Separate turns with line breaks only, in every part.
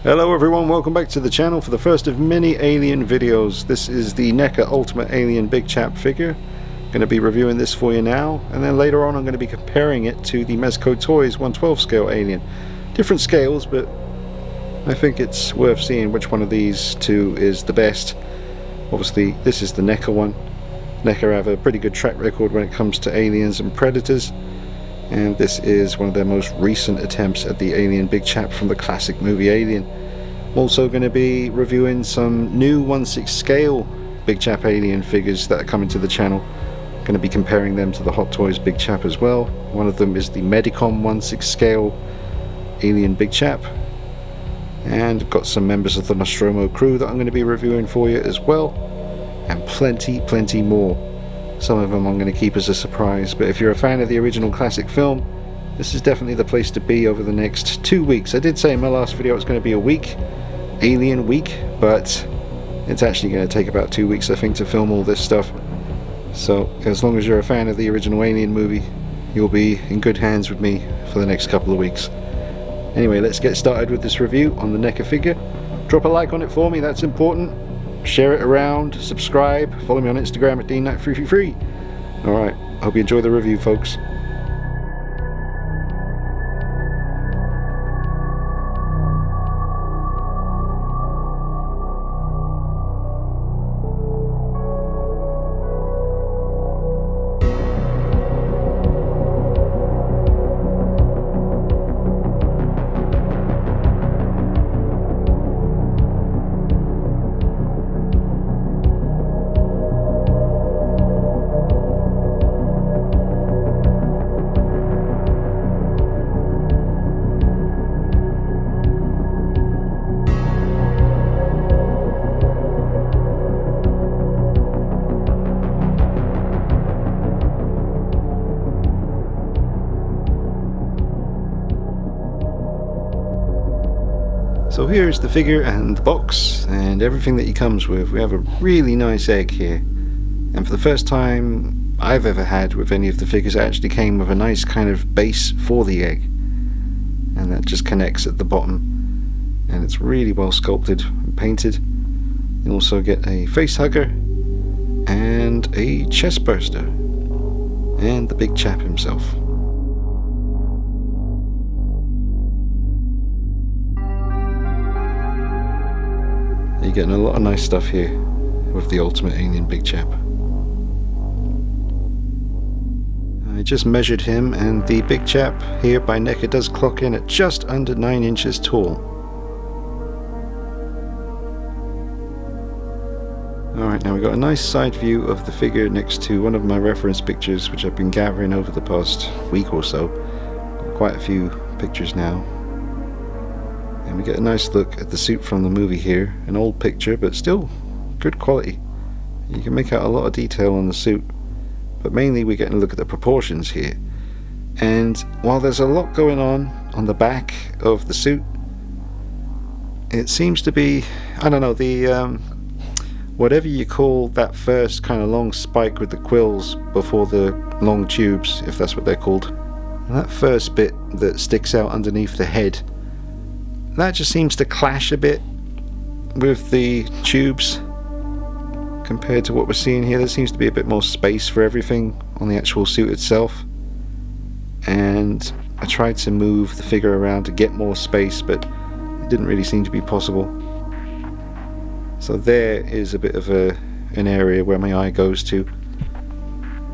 Hello everyone, welcome back to the channel for the first of many Alien videos. This is the Neca Ultimate Alien Big Chap figure. I'm going to be reviewing this for you now, and then later on I'm going to be comparing it to the Mezco Toys 1/12 scale Alien. Different scales, but I think it's worth seeing which one of these two is the best. Obviously this is the Neca one. Neca have a pretty good track record when it comes to aliens and predators, and this is one of their most recent attempts at the Alien Big Chap from the classic movie Alien. I'm also going to be reviewing some new 1/6 scale Big Chap Alien figures that are coming to the channel. I'm going to be comparing them to the Hot Toys Big Chap as well. One of them is the Medicom 1/6 scale Alien Big Chap, and got some members of the Nostromo crew that I'm going to be reviewing for you as well, and plenty more. Some of them I'm going to keep as a surprise, but if you're a fan of the original classic film, this is definitely the place to be over the next 2 weeks. I did say in my last video it's going to be a week, Alien week, but it's actually going to take about 2 weeks I think to film all this stuff. So as long as you're a fan of the original Alien movie, you'll be in good hands with me for the next couple of weeks. Anyway, let's get started with this review on the Neca figure. Drop a like on it for me, that's important. Share it around, subscribe, follow me on Instagram at DKnight333. Alright, hope you enjoy the review, folks. So here's the figure and the box and everything that he comes with. We have a really nice egg here, and for the first time I've ever had with any of the figures, it actually came with a nice kind of base for the egg, and that just connects at the bottom, and it's really well sculpted and painted. You also get a face hugger and a chest burster and the Big Chap himself. You're getting a lot of nice stuff here with the Ultimate Alien Big Chap. I just measured him, and the Big Chap here by Neca does clock in at just under 9 inches tall. Alright, now we've got a nice side view of the figure next to one of my reference pictures, which I've been gathering over the past week or so. Got quite a few pictures now. And we get a nice look at the suit from the movie here. An old picture, but still good quality. You can make out a lot of detail on the suit, but mainly we're getting a look at the proportions here. And while there's a lot going on the back of the suit, it seems to be, I don't know, the whatever you call that first kind of long spike with the quills before the long tubes, if that's what they're called. That first bit that sticks out underneath the head, that just seems to clash a bit with the tubes compared to what we're seeing here. There seems to be a bit more space for everything on the actual suit itself, and I tried to move the figure around to get more space, but it didn't really seem to be possible. So there is a bit of an area where my eye goes to.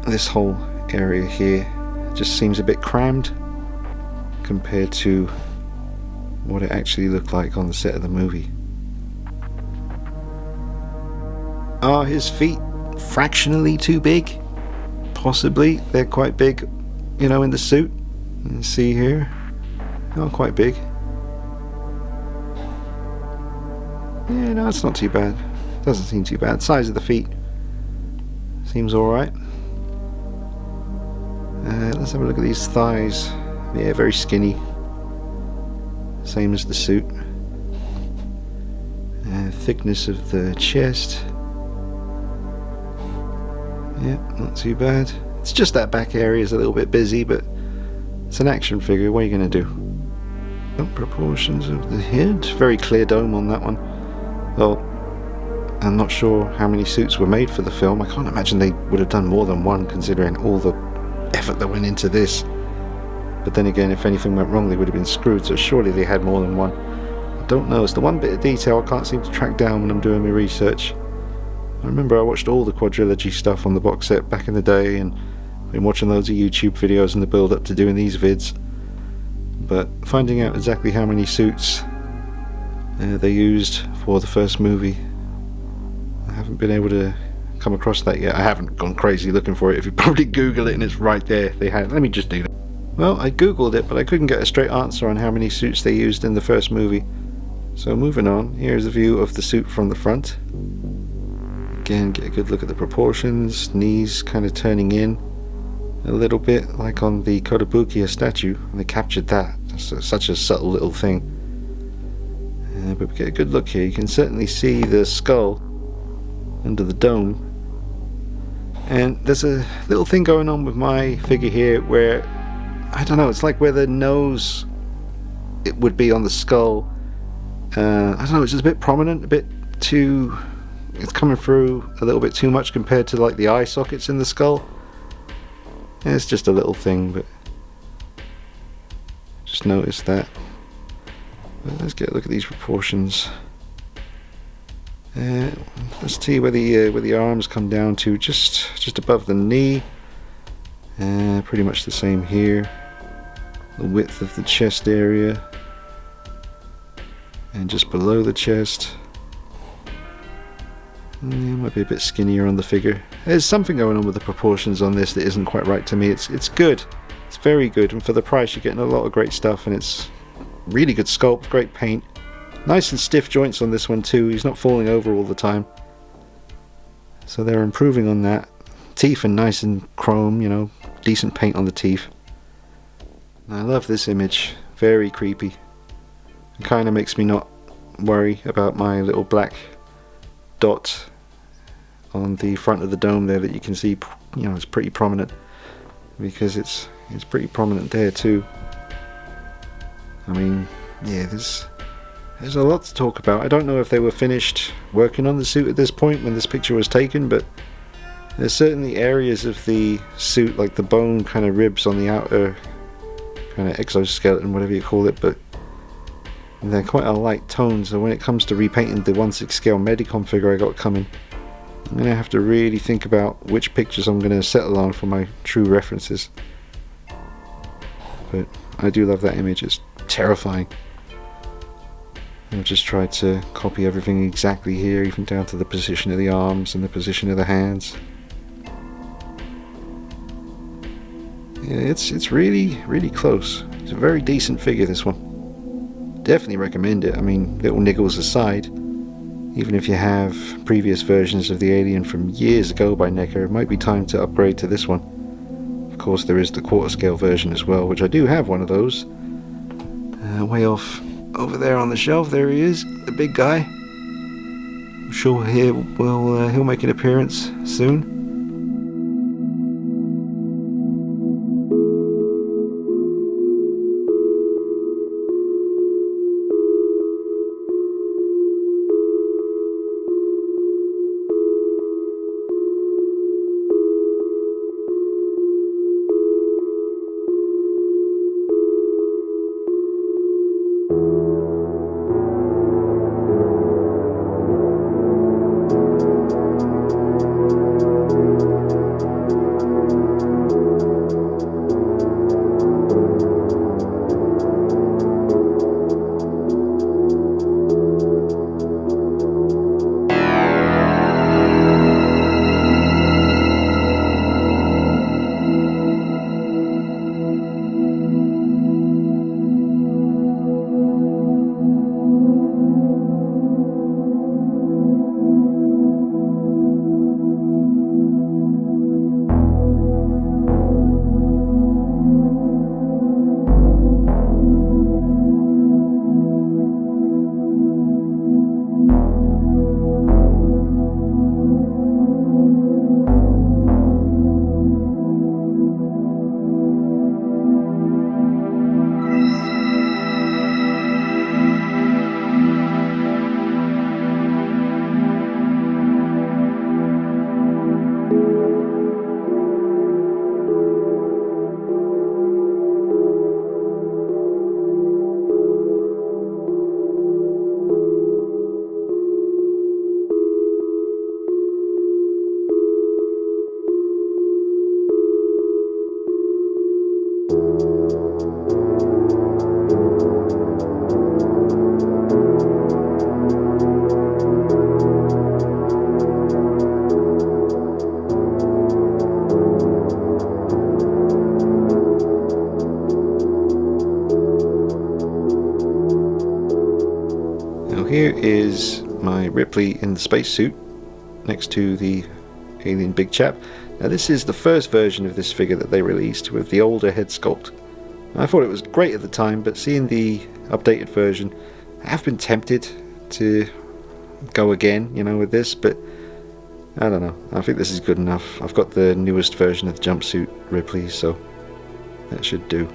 This whole area here just seems a bit crammed compared to what it actually looked like on the set of the movie. Are his feet fractionally too big? Possibly. They're quite big, you know, in the suit. You can see here. Oh, quite big. Yeah, no, it's not too bad. Doesn't seem too bad. Size of the feet seems alright. Let's have a look at these thighs. Yeah, very skinny. Same as the suit. Thickness of the chest. Yeah, not too bad. It's just that back area is a little bit busy, but it's an action figure. What are you going to do? Proportions of the head. Very clear dome on that one. Well, I'm not sure how many suits were made for the film. I can't imagine they would have done more than one, considering all the effort that went into this. But then again, if anything went wrong, they would have been screwed, so surely they had more than one. I don't know. It's the one bit of detail I can't seem to track down when I'm doing my research. I remember I watched all the quadrilogy stuff on the box set back in the day, and been watching loads of YouTube videos in the build up to doing these vids. But finding out exactly how many suits they used for the first movie, I haven't been able to come across that yet. I haven't gone crazy looking for it. If you probably Google it and it's right there, they had. Let me just do that. Well, I googled it, but I couldn't get a straight answer on how many suits they used in the first movie. So moving on, here's a view of the suit from the front. Again, get a good look at the proportions, knees kind of turning in a little bit, like on the Kotobukiya statue, and they captured that. That's such a subtle little thing. But we get a good look here. You can certainly see the skull under the dome. And there's a little thing going on with my figure here where, I don't know, it's like where the nose it would be on the skull. I don't know, it's just a bit prominent, a bit too, it's coming through a little bit too much compared to like the eye sockets in the skull. Yeah, it's just a little thing, but just noticed that. But let's get a look at these proportions. Let's see where the arms come down to, just above the knee. Pretty much the same here. The width of the chest area, and just below the chest. Might be a bit skinnier on the figure. There's something going on with the proportions on this that isn't quite right to me. It's good. It's very good, and for the price you're getting a lot of great stuff, and it's really good sculpt, great paint. Nice and stiff joints on this one too. He's not falling over all the time. So they're improving on that. Teeth are nice and chrome, you know, decent paint on the teeth. And I love this image. Very creepy. It kind of makes me not worry about my little black dot on the front of the dome there that you can see, you know, it's pretty prominent, because it's pretty prominent there too. I mean, yeah, there's a lot to talk about. I don't know if they were finished working on the suit at this point when this picture was taken, but there's certainly areas of the suit, like the bone kind of ribs on the outer kind of exoskeleton, whatever you call it, but they're quite a light tone, so when it comes to repainting the 1/6 scale Medicom figure I got coming, I'm going to have to really think about which pictures I'm going to settle on for my true references. But I do love that image. It's terrifying. I've just tried to copy everything exactly here, even down to the position of the arms and the position of the hands. Yeah, it's really close. It's a very decent figure, this one. Definitely recommend it. I mean, little niggles aside, even if you have previous versions of the Alien from years ago by Neca, it might be time to upgrade to this one. Of course, there is the quarter scale version as well, which I do have one of those. Way off over there on the shelf, there he is, the big guy. I'm sure he'll make an appearance soon. here is my Ripley in the spacesuit next to the alien Big Chap. Now this is the first version of this figure that they released with the older head sculpt. I thought it was great at the time, but seeing the updated version, I have been tempted to go again, you know, with this, but I don't know. I think this is good enough. I've got the newest version of the jumpsuit Ripley, so that should do.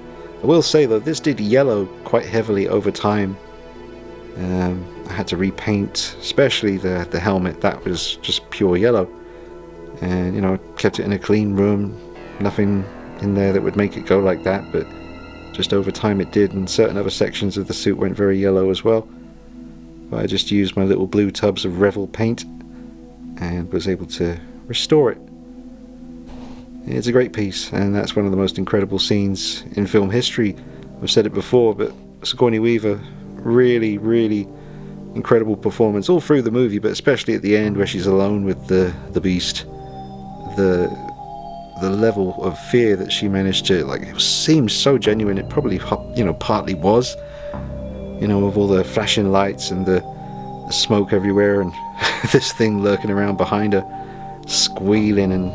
I will say though, this did yellow quite heavily over time. I had to repaint, especially the helmet. That was just pure yellow, and you know, kept it in a clean room, nothing in there that would make it go like that, but just over time it did, and certain other sections of the suit went very yellow as well. But I just used my little blue tubs of Revel paint and was able to restore it. It's a great piece, and that's one of the most incredible scenes in film history. I've said it before, but Sigourney Weaver, really, really incredible performance all through the movie, but especially at the end where she's alone with the beast. The level of fear that she managed to, like, it seemed so genuine. It probably, you know, partly was, you know, with all the flashing lights and the smoke everywhere, and this thing lurking around behind her, squealing and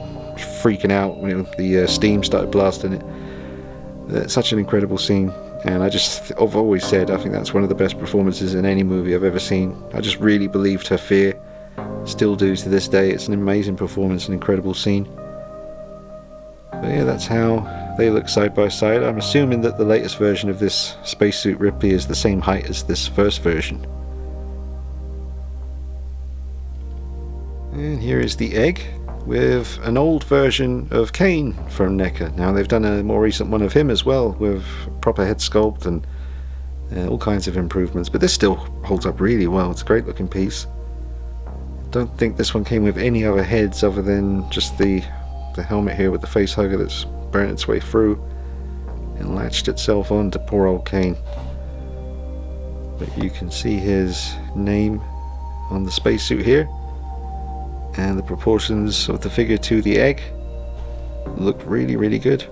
freaking out when the steam started blasting it. It's such an incredible scene, and I've always said I think that's one of the best performances in any movie I've ever seen. I just really believed her fear, still do to this day. It's an amazing performance, an incredible scene. But yeah, that's how they look side by side. I'm assuming that the latest version of this spacesuit Ripley is the same height as this first version. And here is the egg with an old version of Kane from Neca. Now they've done a more recent one of him as well, with proper head sculpt and all kinds of improvements, but this still holds up really well. It's a great looking piece. Don't think this one came with any other heads other than just the helmet here with the face hugger that's burnt its way through and latched itself on to poor old Kane. But you can see his name on the spacesuit here, and the proportions of the figure to the egg look really, really good.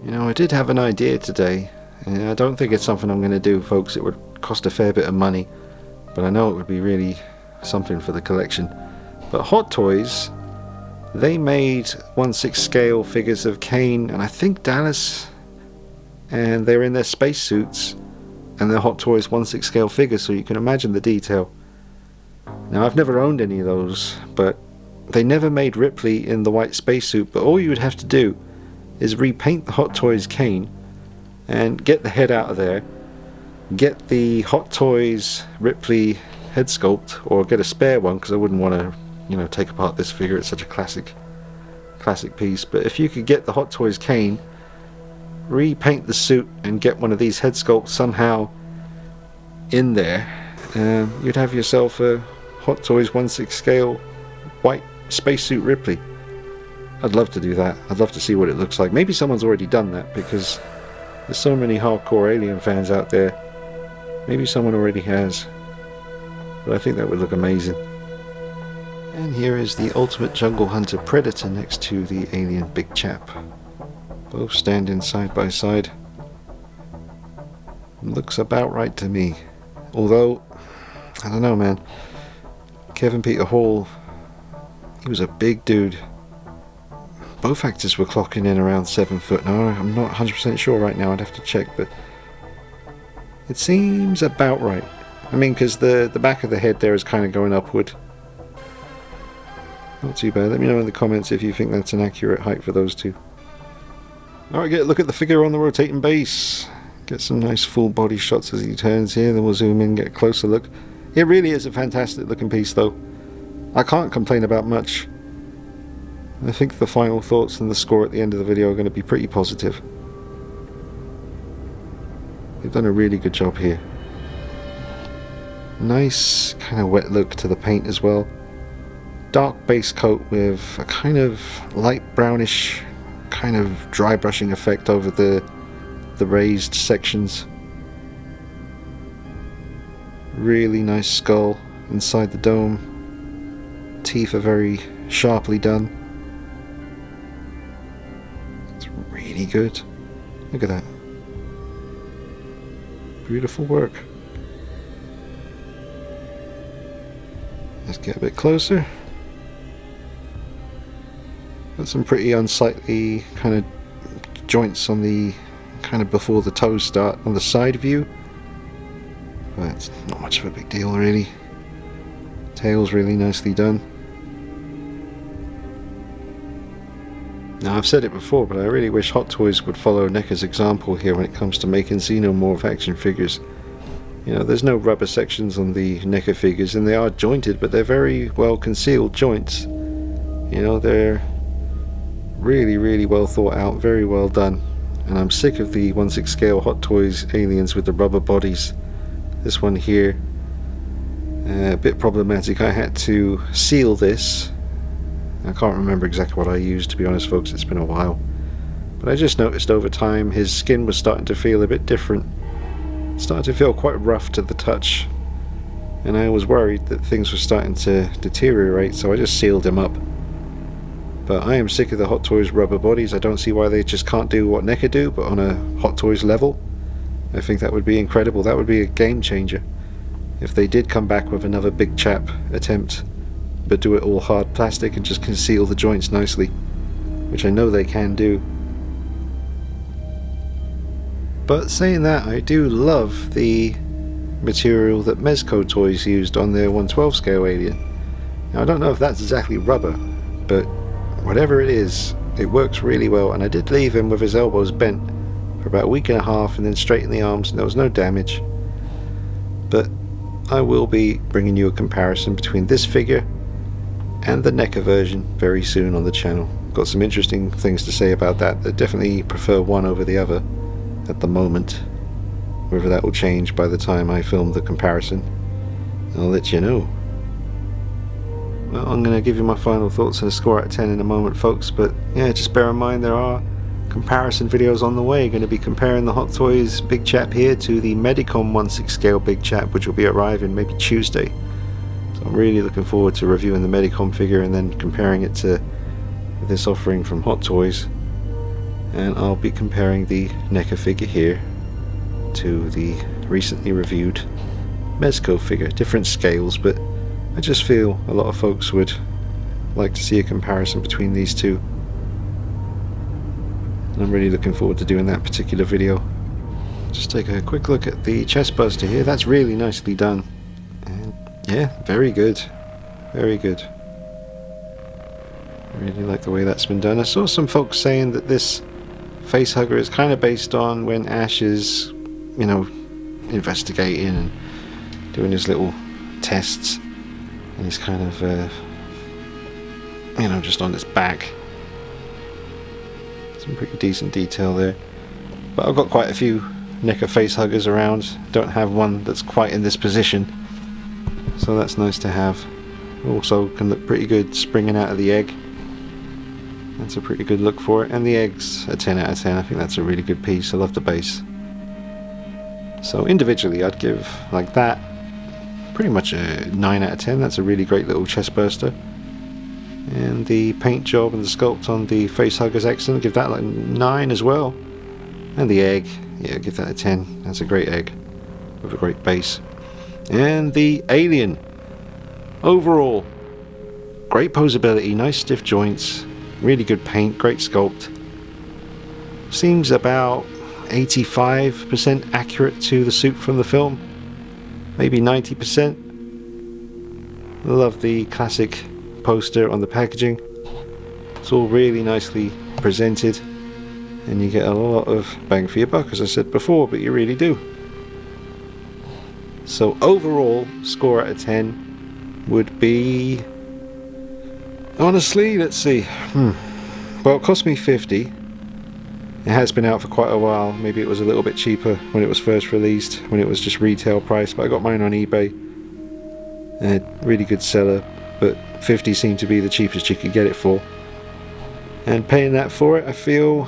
You know, I did have an idea today, and I don't think it's something I'm going to do, folks. It would cost a fair bit of money, but I know it would be really something for the collection. But Hot Toys, they made 1/6 scale figures of Kane and I think Dallas, and they're in their spacesuits, and they're Hot Toys 1/6 scale figures, so you can imagine the detail. Now I've never owned any of those, but they never made Ripley in the white spacesuit. But all you would have to do is repaint the Hot Toys Kane and get the head out of there, get the Hot Toys Ripley head sculpt, or get a spare one, because I wouldn't want to, you know, take apart this figure. It's such a classic piece. But if you could get the Hot Toys Kane, repaint the suit, and get one of these head sculpts somehow in there, you'd have yourself a Hot Toys 1/6 scale white spacesuit Ripley. I'd love to do that. I'd love to see what it looks like. Maybe someone's already done that, because there's so many hardcore Alien fans out there. Maybe someone already has, but I think that would look amazing. And here is the Ultimate Jungle Hunter Predator next to the Alien Big Chap, both standing side by side. Looks about right to me, although I don't know, man. Kevin Peter Hall, he was a big dude. Both actors were clocking in around 7 foot. Now I'm not 100% sure right now, I'd have to check, but it seems about right. I mean, because the back of the head there is kind of going upward. Not too bad. Let me know in the comments if you think that's an accurate height for those two. Alright, get a look at the figure on the rotating base. Get some nice full body shots as he turns here, then we'll zoom in, get a closer look. It really is a fantastic looking piece though. I can't complain about much. I think the final thoughts and the score at the end of the video are going to be pretty positive. They've done a really good job here. Nice kind of wet look to the paint as well. Dark base coat with a kind of light brownish kind of dry brushing effect over the raised sections. Really nice skull inside the dome. Teeth are very sharply done. It's really good. Look at that. Beautiful work. Let's get a bit closer. Got some pretty unsightly kind of joints on the kind of before the toes start on the side view, but it's not much of a big deal really. Tail's really nicely done. Now, I've said it before, but I really wish Hot Toys would follow Neca's example here when it comes to making xenomorph action figures. You know, there's no rubber sections on the Neca figures, and they are jointed, but they're very well concealed joints. You know, they're really, really well thought out, very well done. And I'm sick of the 1/6 scale Hot Toys aliens with the rubber bodies. This one here, a bit problematic. I had to seal this. I can't remember exactly what I used, to be honest folks, it's been a while. But I just noticed over time his skin was starting to feel a bit different. Starting to feel quite rough to the touch. And I was worried that things were starting to deteriorate, so I just sealed him up. But I am sick of the Hot Toys rubber bodies. I don't see why they just can't do what Neca do, but on a Hot Toys level. I think that would be incredible. That would be a game changer. If they did come back with another Big Chap attempt, but do it all hard plastic and just conceal the joints nicely, which I know they can do. But saying that, I do love the material that Mezco Toys used on their 1/12 scale alien. Now, I don't know if that's exactly rubber, but whatever it is, it works really well, and I did leave him with his elbows bent for about a week and a half and then straighten the arms, and there was no damage. But I will be bringing you a comparison between this figure and the Neca version very soon on the channel. Got some interesting things to say about that. I definitely prefer one over the other at the moment. Whether that will change by the time I film the comparison, I'll let you know. Well, I'm going to give you my final thoughts and a score out of 10 in a moment folks, but yeah, just bear in mind there are comparison videos on the way. Going to be comparing the Hot Toys Big Chap here to the Medicom 1/6 scale Big Chap, which will be arriving maybe Tuesday. So I'm really looking forward to reviewing the Medicom figure and then comparing it to this offering from Hot Toys. And I'll be comparing the Neca figure here to the recently reviewed Mezco figure. Different scales, but I just feel a lot of folks would like to see a comparison between these two. And I'm really looking forward to doing that particular video. Just take a quick look at the chest buster here. That's really nicely done. And yeah, very good. Very good. I really like the way that's been done. I saw some folks saying that this face hugger is kind of based on when Ash is, you know, investigating and doing his little tests. And he's kind of, you know, just on its back. Some pretty decent detail there. But I've got quite a few Neca face huggers around. Don't have one that's quite in this position. So that's nice to have. Also can look pretty good springing out of the egg. That's a pretty good look for it. And the egg's a 10 out of 10. I think that's a really good piece. I love the base. So individually I'd give like that pretty much a 9 out of 10. That's a really great little chest burster. And the paint job and the sculpt on the face hugger is excellent. Give that like 9 as well. And the egg, yeah, give that a 10. That's a great egg with a great base. And the alien, overall, great posability, nice stiff joints, really good paint, great sculpt. Seems about 85% accurate to the suit from the film. Maybe 90%. I love the classic poster on the packaging. It's all really nicely presented, and you get a lot of bang for your buck, as I said before, but you really do. So overall score out of 10 would be, honestly, let's see, well, it cost me 50. It has been out for quite a while. Maybe it was a little bit cheaper when it was first released, when it was just retail price, but I got mine on eBay. Really good seller, but 50 seemed to be the cheapest you could get it for. And paying that for it, I feel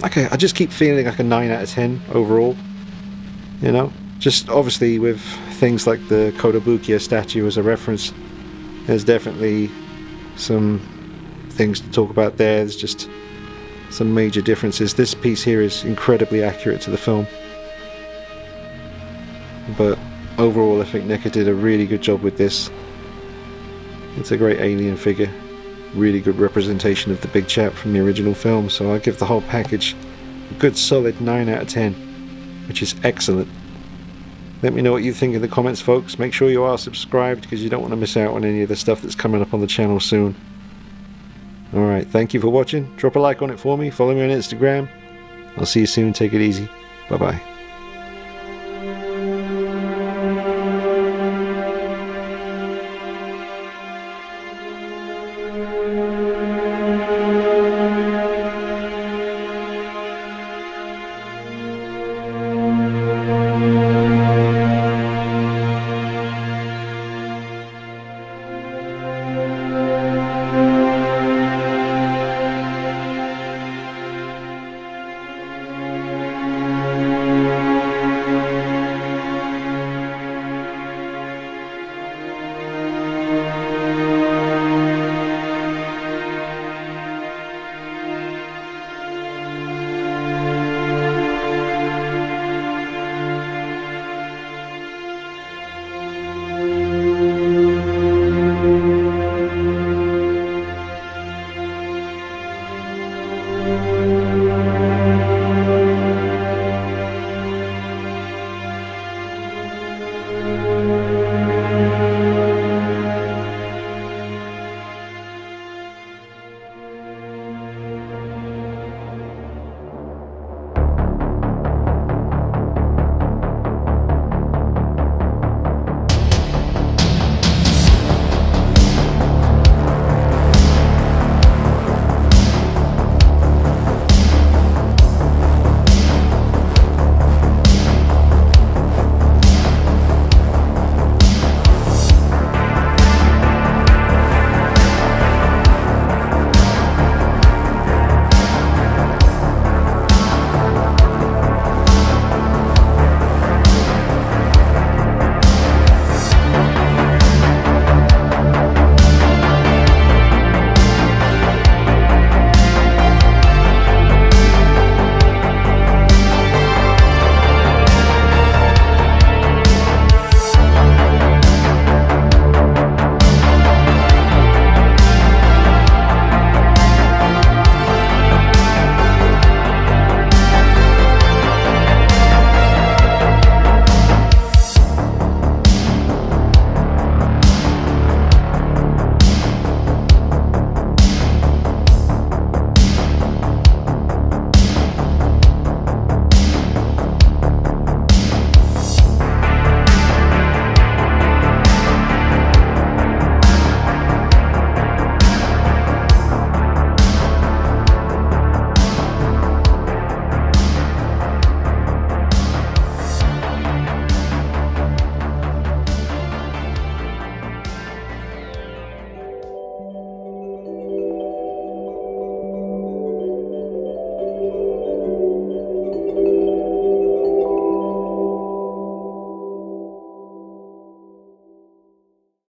like I just keep feeling like a 9 out of 10 overall. You know, just obviously with things like the Kotobukiya statue as a reference, there's definitely some things to talk about there. There's just some major differences. This piece here is incredibly accurate to the film. but overall I think Neca did a really good job with this. It's a great alien figure, really good representation of the big chap from the original film, so I give the whole package a good solid 9 out of 10, which is excellent. Let me know what you think in the comments, folks. Make sure you are subscribed because you don't want to miss out on any of the stuff that's coming up on the channel soon. Alright, thank you for watching. Drop a like on it for me, follow me on Instagram. I'll see you soon, take it easy. Bye bye.